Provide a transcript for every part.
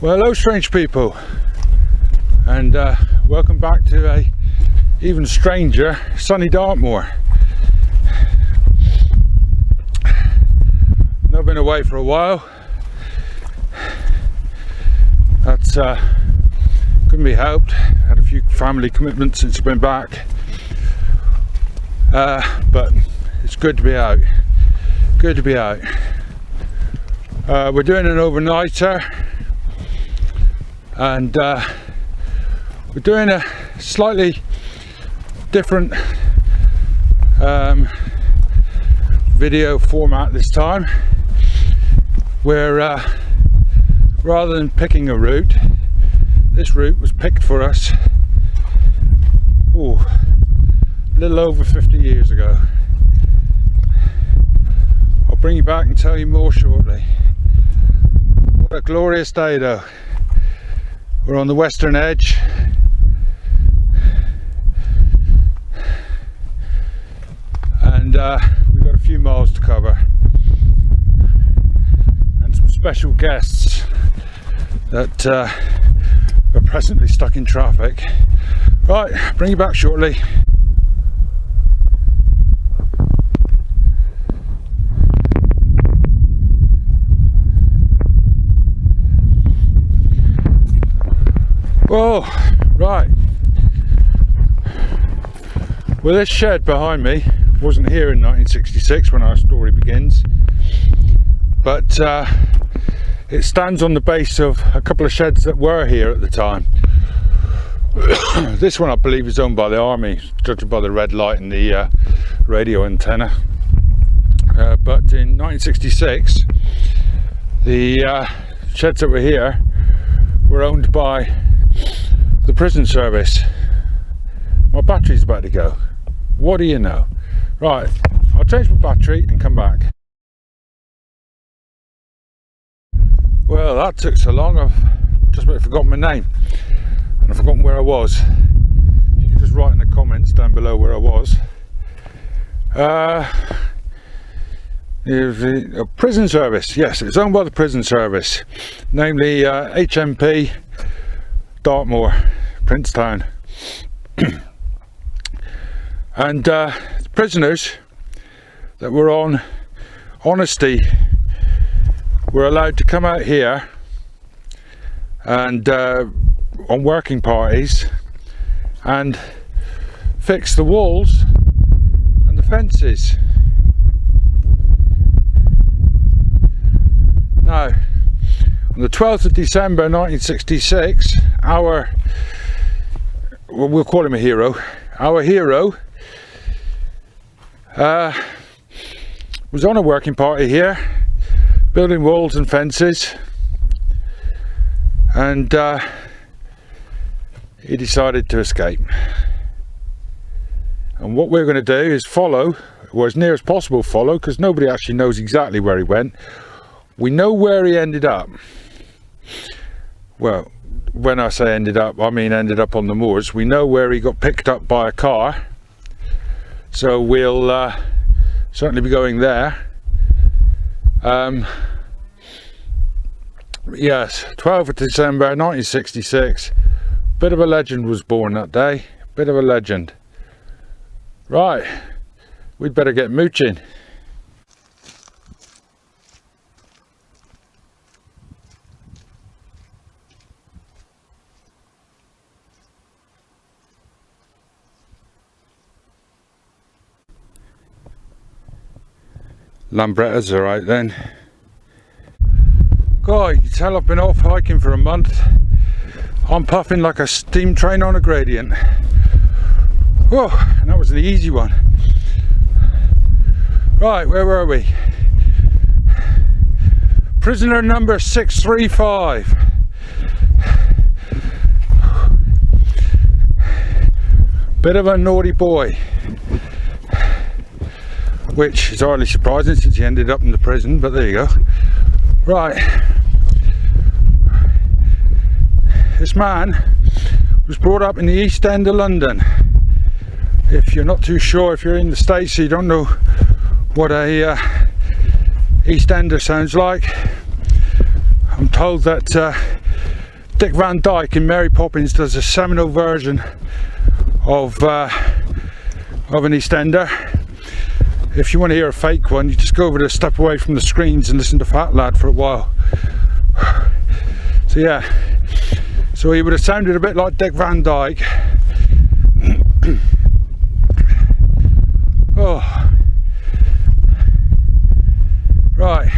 Well, hello strange people, and welcome back to a even stranger sunny Dartmoor. Not been away for a while. That's couldn't be helped. Had a few family commitments since I've been back, but it's good to be out. Good to be out. We're doing an overnighter, and we're doing a slightly different video format this time, where rather than picking a route, this route was picked for us a little over 50 years ago. I'll bring you back and tell you more shortly. What a glorious day though. We're on the western edge, and we've got a few miles to cover, and some special guests that are presently stuck in traffic. Right, bring you back shortly. Oh, right. Well, this shed behind me wasn't here in 1966 when our story begins, but it stands on the base of a couple of sheds that were here at the time. This one I believe is owned by the army, judging by the red light and the radio antenna. But in 1966 the sheds that were here were owned by the prison service. My battery's about to go. What do you know? Right, I'll change my battery and come back. Well, that took so long, I've just about forgotten my name, and I've forgotten where I was. You can just write in the comments down below where I was. The prison service, yes, it's owned by the prison service, namely HMP Dartmoor, Princetown. And the prisoners that were on honesty were allowed to come out here and on working parties and fix the walls and the fences. Now, on the 12th of December 1966, we'll call him a hero, our hero was on a working party here, building walls and fences, and he decided to escape. And what we're going to do is follow, or as near as possible follow, because nobody actually knows exactly where he went. We know where he ended up. Well, when I say ended up, I mean ended up on the moors. We know where he got picked up by a car, so we'll certainly be going there. Yes, 12th of December 1966. Bit of a legend was born that day. Bit of a legend. Right, we'd better get mooching. Lambrettas are out then. God, you can tell I've been off hiking for a month. I'm puffing like a steam train on a gradient. Whoa, and that was an easy one. Right, where were we? Prisoner number 635. Bit of a naughty boy, which is hardly surprising since he ended up in the prison, but there you go. Right, this man was brought up in the East End of London. If you're not too sure, if you're in the States, so you don't know what a East Ender sounds like, I'm told that Dick Van Dyke in Mary Poppins does a seminal version of an EastEnder. If you want to hear a fake one, you just go over to step away from the screens and listen to Fat Lad for a while. So yeah, so he would have sounded a bit like Dick Van Dyke. Oh, right.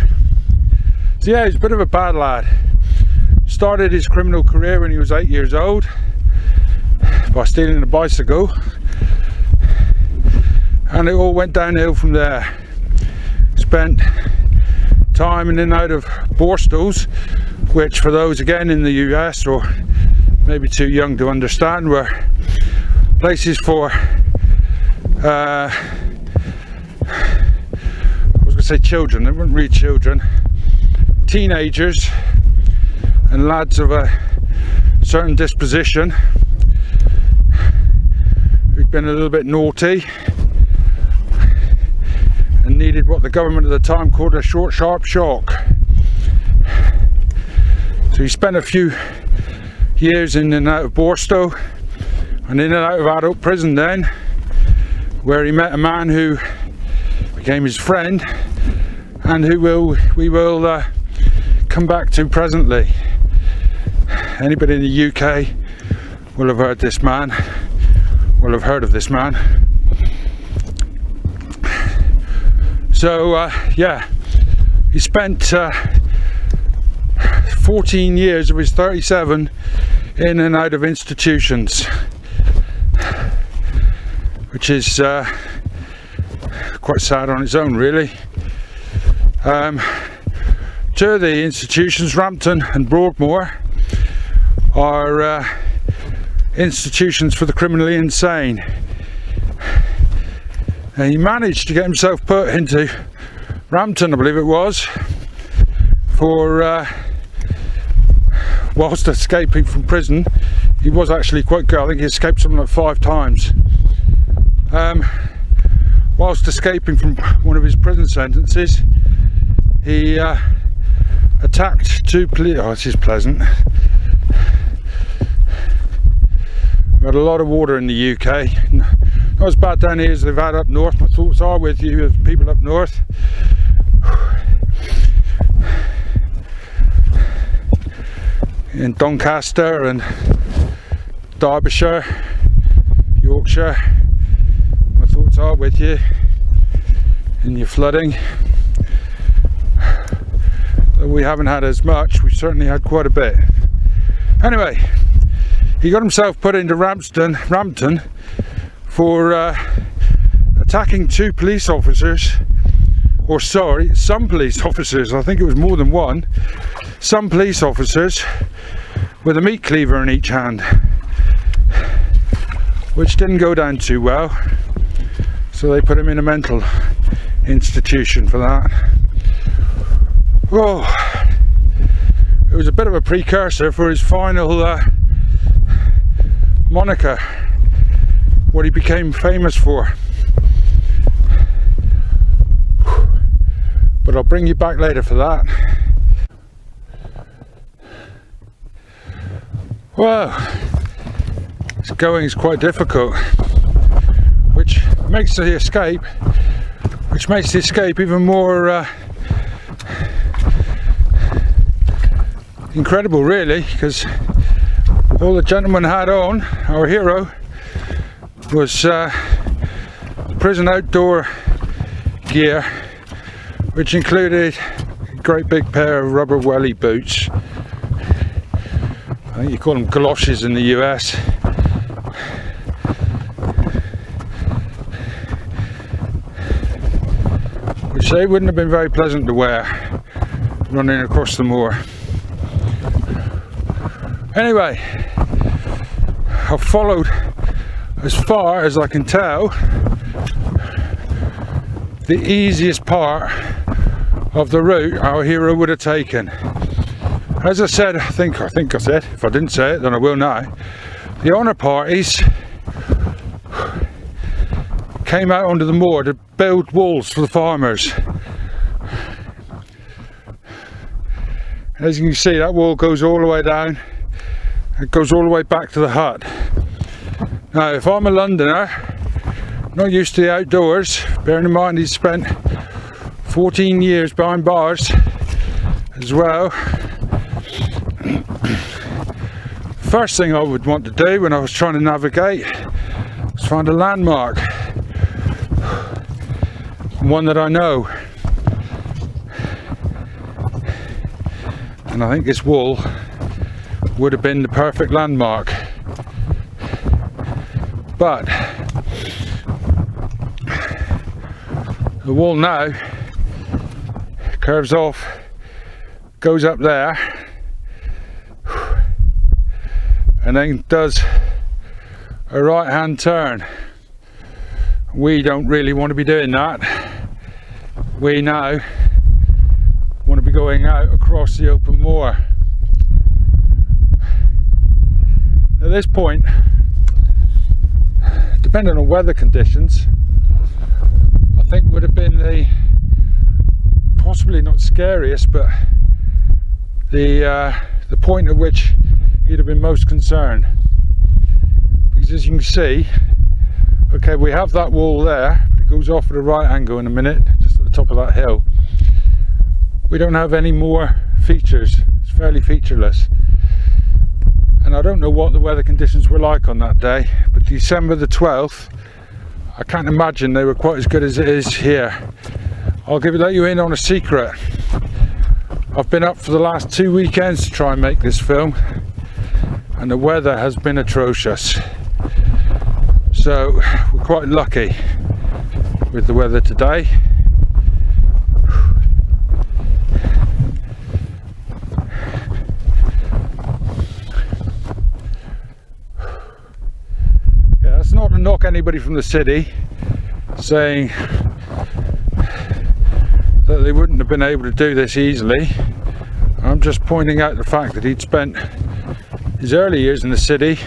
So yeah, he's a bit of a bad lad. Started his criminal career when he was 8 years old by stealing a bicycle, and it all went downhill from there. Spent time in and out of Borstals, which for those again in the US or maybe too young to understand were places for I was going to say children, they weren't really children, teenagers and lads of a certain disposition who'd been a little bit naughty and needed what the government at the time called a short sharp shock. So he spent a few years in and out of Borstow and in and out of adult prison then, where he met a man who became his friend and who we will come back to presently. Anybody in the UK will have heard this man, will have heard of this man. So yeah, he spent 14 years of his 37 in and out of institutions, which is quite sad on its own really. Two of the institutions, Rampton and Broadmoor, are institutions for the criminally insane. And he managed to get himself put into Rampton, I believe it was, for whilst escaping from prison. He was actually quite good. I think he escaped something like 5 times. Whilst escaping from one of his prison sentences, he attacked 2 police. Oh, this is pleasant. We've got a lot of water in the UK. Not as bad down here as they've had up north. My thoughts are with you, as people up north. In Doncaster and Derbyshire, Yorkshire, my thoughts are with you in your flooding. Though we haven't had as much, we've certainly had quite a bit. Anyway, he got himself put into Rampton for attacking 2 police officers, or sorry, some police officers. I think it was more than one. Some police officers with a meat cleaver in each hand, which didn't go down too well, so they put him in a mental institution for that. Oh, it was a bit of a precursor for his final moniker, what he became famous for. But I'll bring you back later for that. Well, this going is quite difficult, which makes the escape even more incredible really, because all the gentleman had on, our hero, was prison outdoor gear, which included a great big pair of rubber welly boots. I think you call them galoshes in the US. Which they wouldn't have been very pleasant to wear running across the moor. Anyway, I've followed, as far as I can tell, the easiest part of the route our hero would have taken. As I said, I think I said, if I didn't say it then I will now, the honour parties came out onto the moor to build walls for the farmers. As you can see, that wall goes all the way down It goes all the way back to the hut. Now, if I'm a Londoner, not used to the outdoors, bearing in mind he's spent 14 years behind bars as well, first thing I would want to do when I was trying to navigate was find a landmark, one that I know. And I think this wall would have been the perfect landmark, but the wall now curves off, goes up there, and then does a right hand turn. We don't really want to be doing that. We now want to be going out across the open moor. At this point, depending on weather conditions, I think would have been the possibly not scariest, but the point at which he'd have been most concerned. Because as you can see, okay, we have that wall there, but it goes off at a right angle in a minute, just at the top of that hill. We don't have any more features. It's fairly featureless. And I don't know what the weather conditions were like on that day, but December the 12th, I can't imagine they were quite as good as it is here. I'll let you in on a secret. I've been up for the last 2 weekends to try and make this film, and the weather has been atrocious. So we're quite lucky with the weather today. Yeah, that's not to knock anybody from the city, saying that they wouldn't have been able to do this easily. I'm just pointing out the fact that he'd spent his early years in the city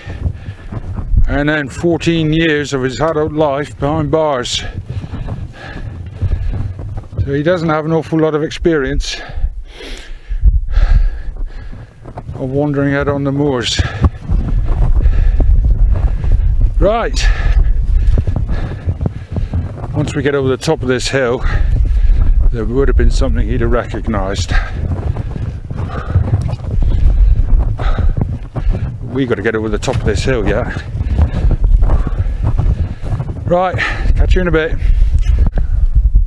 and then 14 years of his adult life behind bars. So he doesn't have an awful lot of experience of wandering out on the moors. Right, once we get over the top of this hill, there would have been something he'd have recognised. We got to get over the top of this hill yet. Right, catch you in a bit.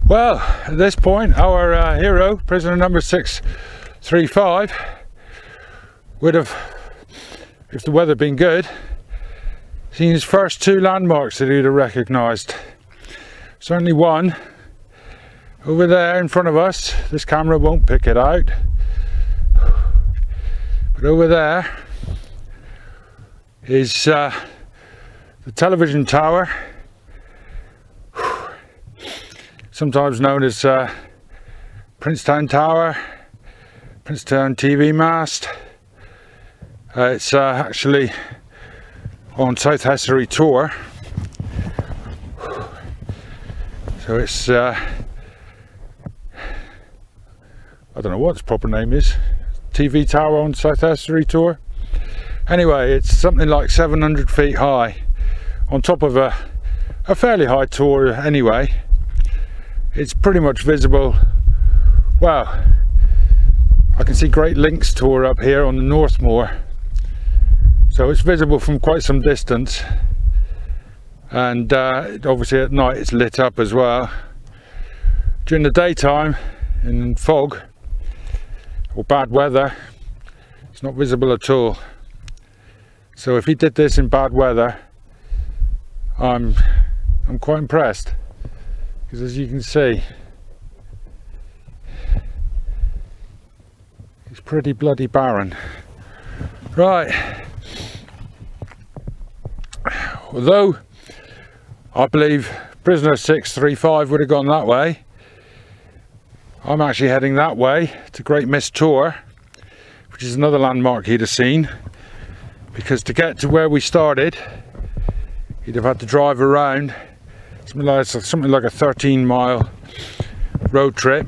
Well, at this point, our hero, prisoner number 635, would have, if the weather had been good, seen his first 2 landmarks that he'd have recognised. Certainly one over there in front of us. This camera won't pick it out, but over there is the television tower, sometimes known as Princetown Tower, Princetown TV mast. It's actually on South Hessery Tor, so it's I don't know what its proper name is, TV tower on South Hessery Tor. Anyway, it's something like 700 feet high, on top of a fairly high tor anyway. It's pretty much visible. Well, I can see Great Links Tor up here on the North Moor, so it's visible from quite some distance, and obviously at night it's lit up as well. During the daytime, in fog or bad weather, it's not visible at all. So if he did this in bad weather, I'm quite impressed, because as you can see, it's pretty bloody barren. Right, although I believe prisoner 635 would have gone that way, I'm actually heading that way to Great Mist Tor, which is another landmark he'd have seen, because to get to where we started he'd have had to drive around, something like a 13-mile road trip,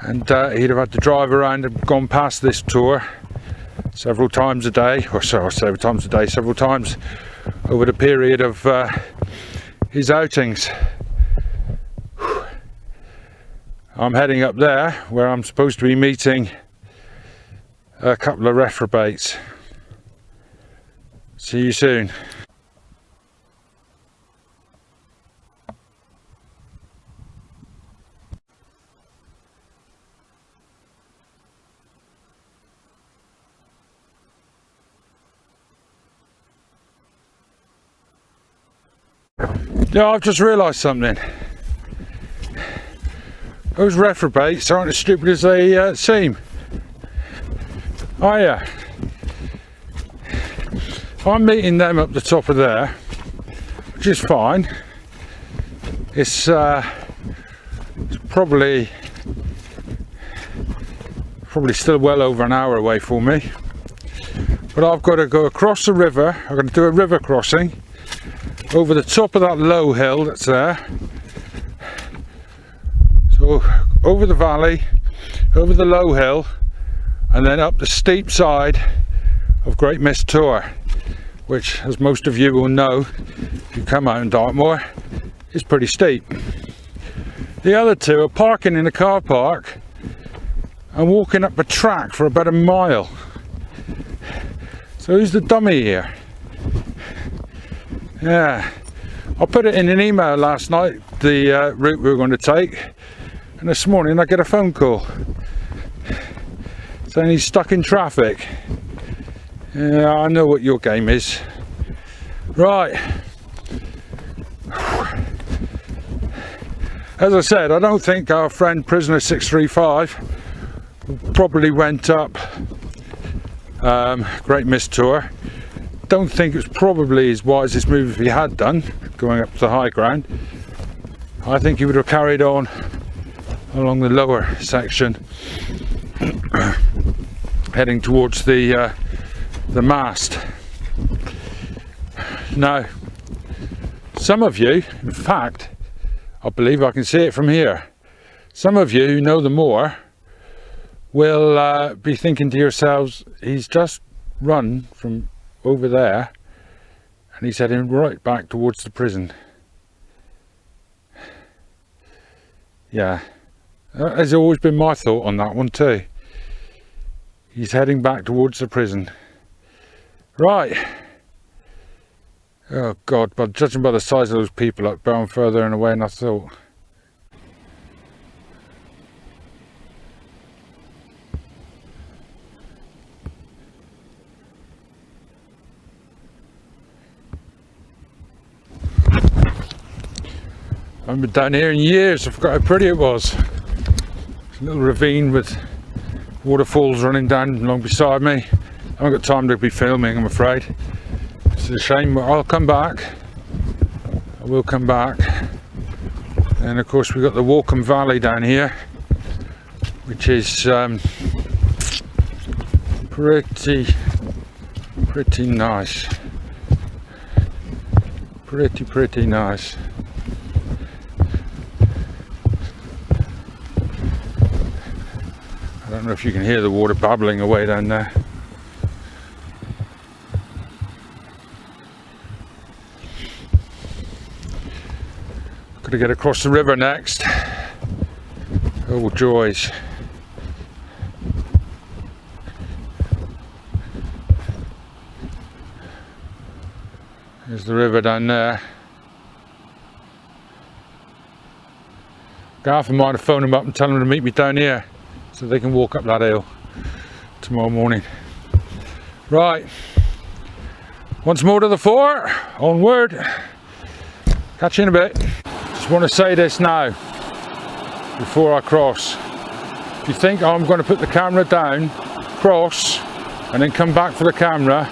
and he'd have had to drive around and gone past this tor several times a day, or sorry, several times a day, several times over the period of his outings. I'm heading up there where I'm supposed to be meeting a couple of reprobates. See you soon. Yeah, I've just realised something. Those reprobates aren't as stupid as they seem. Oh yeah. I'm meeting them up the top of there, which is fine. It's probably still well over an hour away for me. But I've got to go across the river. I've got to do a river crossing over the top of that low hill that's there. So over the valley, over the low hill, and then up the steep side of Great Mist Tor, which, as most of you will know if you come out in Dartmoor, is pretty steep. The other two are parking in a car park and walking up a track for about a mile. So who's the dummy here? Yeah, I put it in an email last night, the route we were going to take, and this morning I get a phone call saying he's stuck in traffic. Yeah, I know what your game is. Right. As I said, I don't think our friend Prisoner 635 probably went up Great Mist Tor. Don't think it's probably his wisest move if he had done, going up to the high ground. I think he would have carried on along the lower section, heading towards the mast. Now, some of you, in fact, I believe I can see it from here, some of you who know the moor will be thinking to yourselves, he's just run from over there and he's heading right back towards the prison. Yeah, that has always been my thought on that one too. He's heading back towards the prison. Right. Oh God, but judging by the size of those people up bound further and away than I thought. I haven't been down here in years. I forgot how pretty it was. There's a little ravine with waterfalls running down along beside me. I haven't got time to be filming, I'm afraid. It's a shame, but I'll come back. I will come back. And of course we've got the Walkham Valley down here, which is pretty nice. Pretty nice. I don't know if you can hear the water babbling away down there. Got to get across the river next. Oh joys. There's the river down there. Garth might have phoned them up and tell them to meet me down here, so they can walk up that hill tomorrow morning. Right, once more to the fore, onward. Catch you in a bit. Just want to say this now before I cross. If you think I'm going to put the camera down, cross, and then come back for the camera,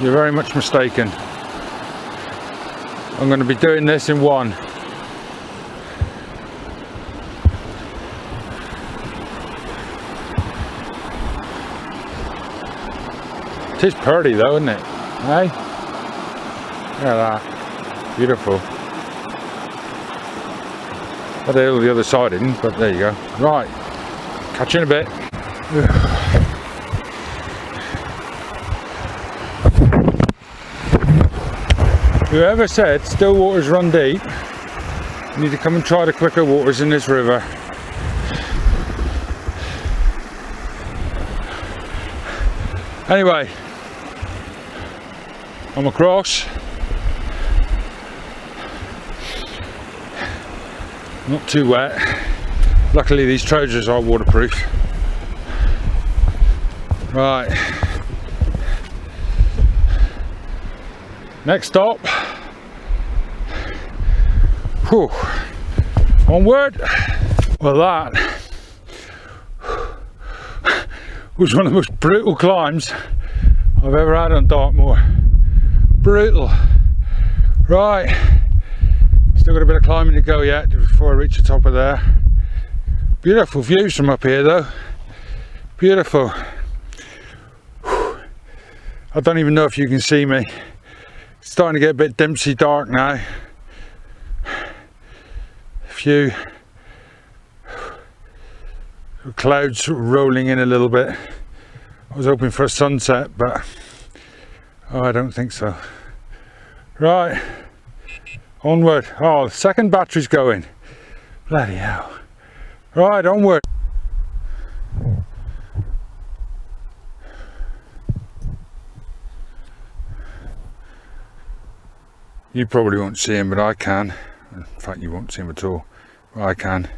you're very much mistaken. I'm going to be doing this in one. It is pretty though, isn't it? Hey? Look at that. Beautiful. But the other side didn't, but there you go. Right. Catch you in a bit. Whoever said still waters run deep, you need to come and try the quicker waters in this river. Anyway, I'm across. Not too wet. Luckily these trousers are waterproof. Right. Next stop. Whew. Onward. Well, that was one of the most brutal climbs I've ever had on Dartmoor. Brutal. Right. Still got a bit of climbing to go yet before I reach the top of there. Beautiful views from up here though. Beautiful. Whew. I don't even know if you can see me. It's starting to get a bit dimpsy dark now. A few clouds rolling in a little bit. I was hoping for a sunset, but I don't think so. Right, onward. Oh, the second battery's going. Bloody hell. Right, onward. You probably won't see him, but I can. In fact, you won't see him at all. Well, I can.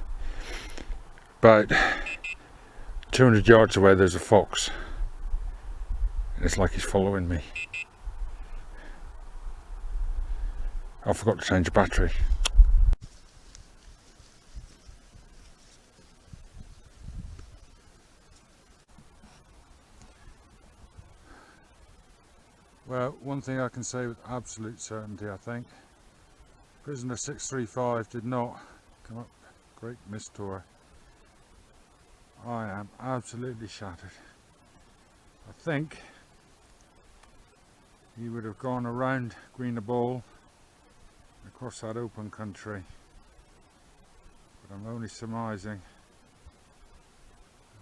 About 200 yards away, there's a fox. It's like he's following me. I forgot to change the battery. Well, one thing I can say with absolute certainty, I think, prisoner 635 did not come up Great Mistor. I am absolutely shattered. I think he would have gone around Greener Ball across that open country, but I'm only surmising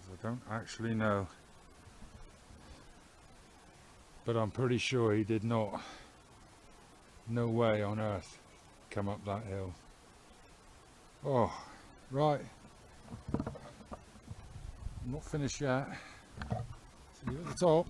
as I don't actually know. But I'm pretty sure he did not, no way on earth, come up that hill. Oh, right. I'm not finished yet. See you at the top.